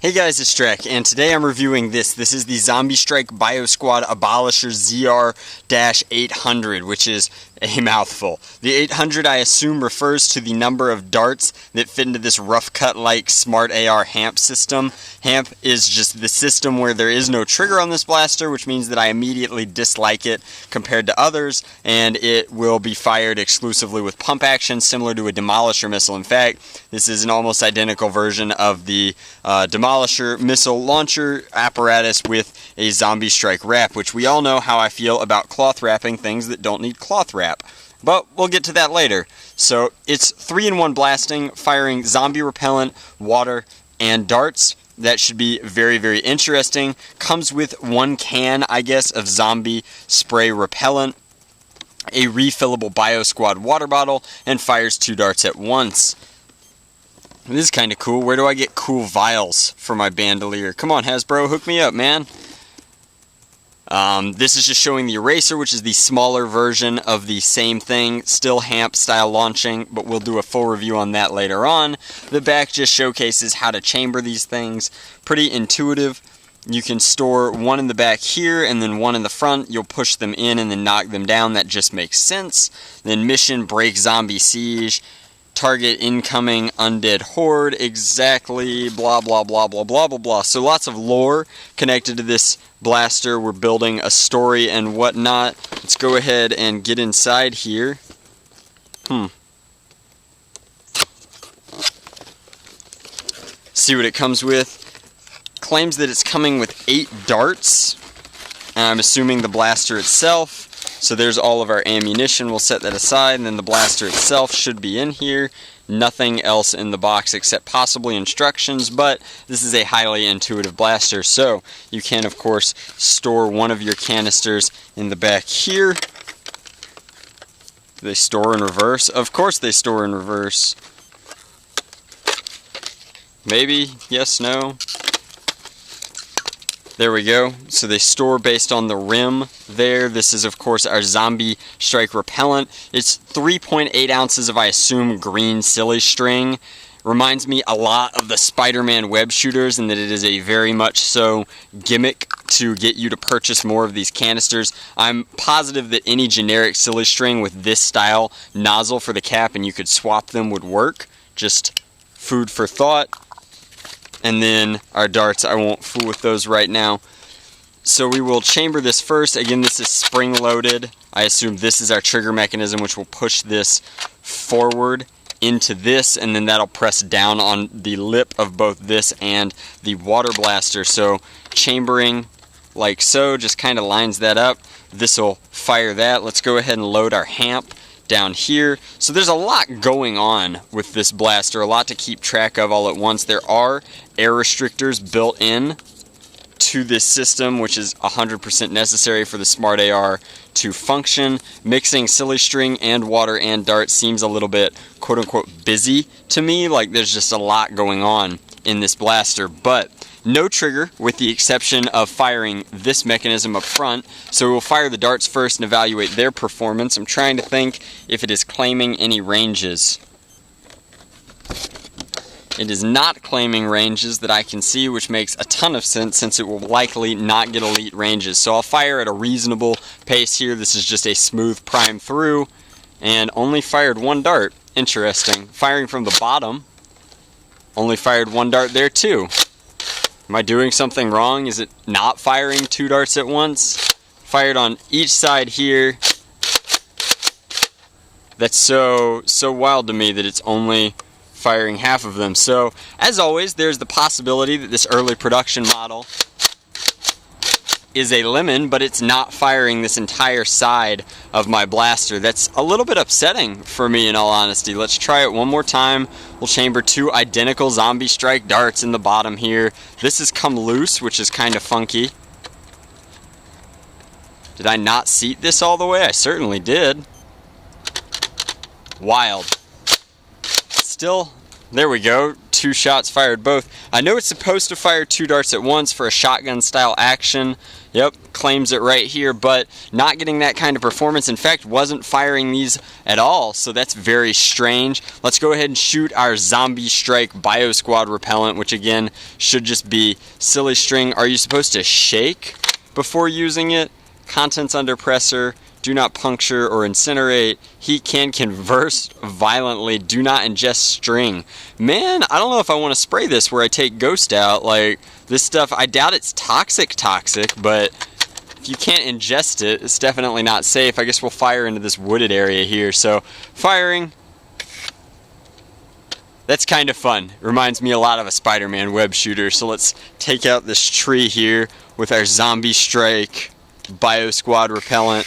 Hey guys, it's Strek, and today I'm reviewing this. This is the Zombie Strike Biosquad Abolisher ZR-800, which is a mouthful. The 800, I assume, refers to the number of darts that fit into this rough-cut-like Smart AR HAMP system. HAMP is just the system where there is no trigger on this blaster, which means that I immediately dislike it compared to others, and it will be fired exclusively with pump action, similar to a Demolisher missile. In fact, this is an almost identical version of the Demolisher missile launcher apparatus with a Zombie Strike wrap, which we all know how I feel about cloth wrapping things that don't need cloth wrap. But we'll get to that later. So it's 3-in-1 blasting, firing zombie repellent, water, and darts. That should be very, very interesting. Comes with 1 can, I guess, of zombie spray repellent, a refillable Biosquad water bottle, and fires 2 darts at once. This is kind of cool. Where do I get cool vials for my bandolier? Come on, Hasbro, hook me up, man. This is just showing the eraser, which is the smaller version of the same thing. Still HAMP style launching, but we'll do a full review on that later on. The back just showcases how to chamber these things. Pretty intuitive. You can store 1 in the back here and then 1 in the front. You'll push them in and then knock them down. That just makes sense. Then mission, break zombie siege. Target incoming undead horde, exactly, blah, blah, blah, blah, blah, blah, blah. So lots of lore connected to this blaster. We're building a story and whatnot. Let's go ahead and get inside here. See what it comes with. Claims that it's coming with 8 darts. I'm assuming the blaster itself. So there's all of our ammunition. We'll set that aside, and then the blaster itself should be in here. Nothing else in the box except possibly instructions, but this is a highly intuitive blaster, so you can, of course, store 1 of your canisters in the back here. Do they store in reverse? Of course they store in reverse. Maybe, yes, no. There we go. So they store based on the rim there. This is, of course, our Zombie Strike repellent. It's 3.8 ounces of, I assume, green silly string. Reminds me a lot of the Spider-Man web shooters, in that it is a very much so gimmick to get you to purchase more of these canisters. I'm positive that any generic silly string with this style nozzle for the cap and you could swap them would work. Just food for thought. And then our darts, I won't fool with those right now. So we will chamber this first. Again, this is spring loaded. I assume this is our trigger mechanism, which will push this forward into this, and then that'll press down on the lip of both this and the water blaster. So chambering like so, just kind of lines that up. This will fire that. Let's go ahead and load our HAMP down here. So there's a lot going on with this blaster, a lot to keep track of all at once. There are air restrictors built in to this system, which is 100% necessary for the Smart AR to function. Mixing silly string and water and dart seems a little bit quote-unquote busy to me, like there's just a lot going on in this blaster, but no trigger with the exception of firing this mechanism up front. So we'll fire the darts first and evaluate their performance. I'm trying to think if it is claiming any ranges. It is not claiming ranges that I can see, which makes a ton of sense since it will likely not get elite ranges. So I'll fire at a reasonable pace here. This is just a smooth prime through and only fired 1 dart. Interesting. Firing from the bottom, only fired 1 dart there too. Am I doing something wrong? Is it not firing 2 darts at once? Fired on each side here. That's so wild to me that it's only firing half of them. So, as always, there's the possibility that this early production model is a lemon, but it's not firing this entire side of my blaster. That's a little bit upsetting for me, in all honesty. Let's try it one more time. We'll chamber 2 identical Zombie Strike darts in the bottom here. This has come loose, which is kind of funky. Did I not seat this all the way? I certainly did. Wild. Still, there we go. 2 shots fired both. I know it's supposed to fire 2 darts at once for a shotgun style action. Yep, claims it right here, but not getting that kind of performance. In fact, wasn't firing these at all, so that's very strange. Let's go ahead and shoot our Zombie Strike Biosquad Repellent, which again should just be silly string. Are you supposed to shake before using it? Contents under pressure. Do not puncture or incinerate. Heat can converse violently. Do not ingest string. Man, I don't know if I want to spray this where I take Ghost out. Like, this stuff, I doubt it's toxic, but if you can't ingest it, it's definitely not safe. I guess we'll fire into this wooded area here. So, firing. That's kind of fun. Reminds me a lot of a Spider-Man web shooter. So let's take out this tree here with our Zombie Strike Biosquad Repellent.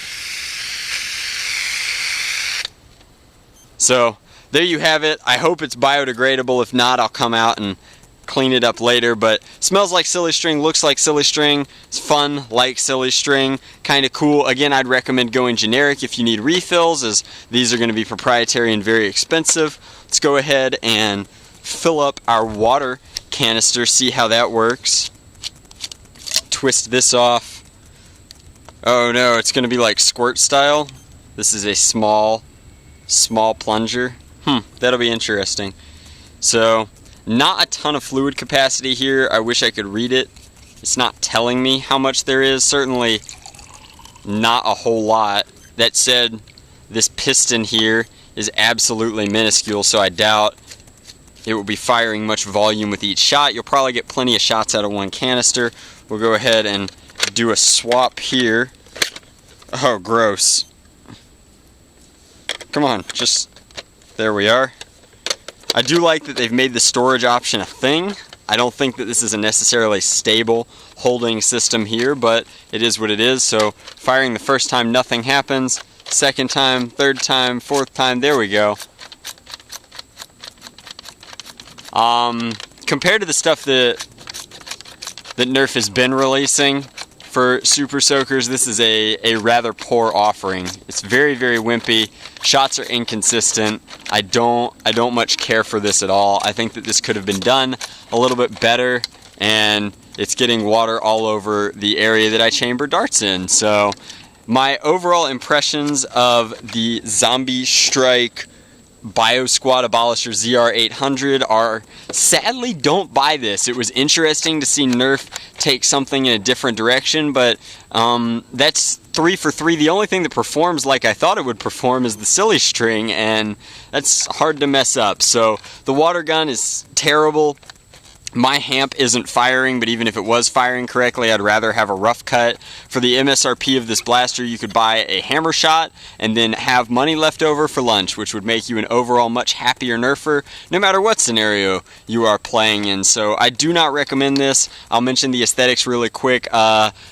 So there you have it. I hope it's biodegradable. If not, I'll come out and clean it up later. But smells like silly string, looks like silly string. It's fun like silly string. Kind of cool. Again, I'd recommend going generic if you need refills, as these are going to be proprietary and very expensive. Let's go ahead and fill up our water canister, see how that works. Twist this off. Oh no, it's going to be like squirt style. This is a small plunger. That'll be interesting. So, not a ton of fluid capacity here. I wish I could read it. It's not telling me how much there is. Certainly not a whole lot. That said, this piston here is absolutely minuscule, so I doubt it will be firing much volume with each shot. You'll probably get plenty of shots out of one canister. We'll go ahead and do a swap here. Oh, gross. Come on, just, there we are. I do like that they've made the storage option a thing. I don't think that this is a necessarily stable holding system here, but it is what it is. So firing the first time, nothing happens. Second time, third time, fourth time, there we go. Compared to the stuff that Nerf has been releasing for Super Soakers, this is a rather poor offering. It's very, very wimpy. Shots are inconsistent. I don't much care for this at all. I think that this could have been done a little bit better, and it's getting water all over the area that I chamber darts in. So my overall impressions of the Zombie Strike Biosquad Abolisher ZR-800 are, sadly, don't buy this. It was interesting to see Nerf take something in a different direction, but that's 3 for 3. The only thing that performs like I thought it would perform is the silly string, and that's hard to mess up. So the water gun is terrible. My hamp isn't firing, but even if it was firing correctly, I'd rather have a rough cut. For the MSRP of this blaster, you could buy a hammer shot and then have money left over for lunch, which would make you an overall much happier Nerfer, no matter what scenario you are playing in. So I do not recommend this. I'll mention the aesthetics really quick.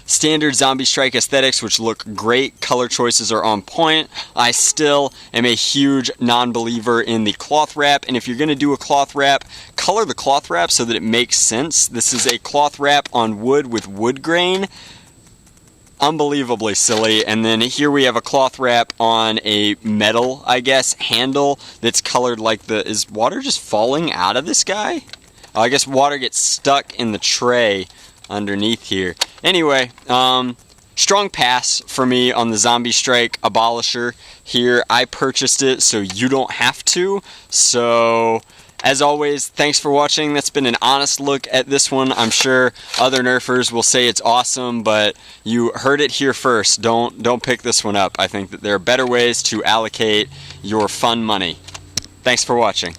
Standard Zombie Strike aesthetics, which look great. Color choices are on point. I still am a huge non-believer in the cloth wrap, and if you're going to do a cloth wrap, color the cloth wrap so that it makes sense. This is a cloth wrap on wood with wood grain. Unbelievably silly. And then here we have a cloth wrap on a metal, I guess, handle that's colored like the... Is water just falling out of this guy? I guess water gets stuck in the tray underneath here. Anyway, strong pass for me on the Zombie Strike Abolisher here. I purchased it so you don't have to. So, as always, thanks for watching. That's been an honest look at this one. I'm sure other Nerfers will say it's awesome, but you heard it here first. Don't pick this one up. I think that there are better ways to allocate your fun money. Thanks for watching.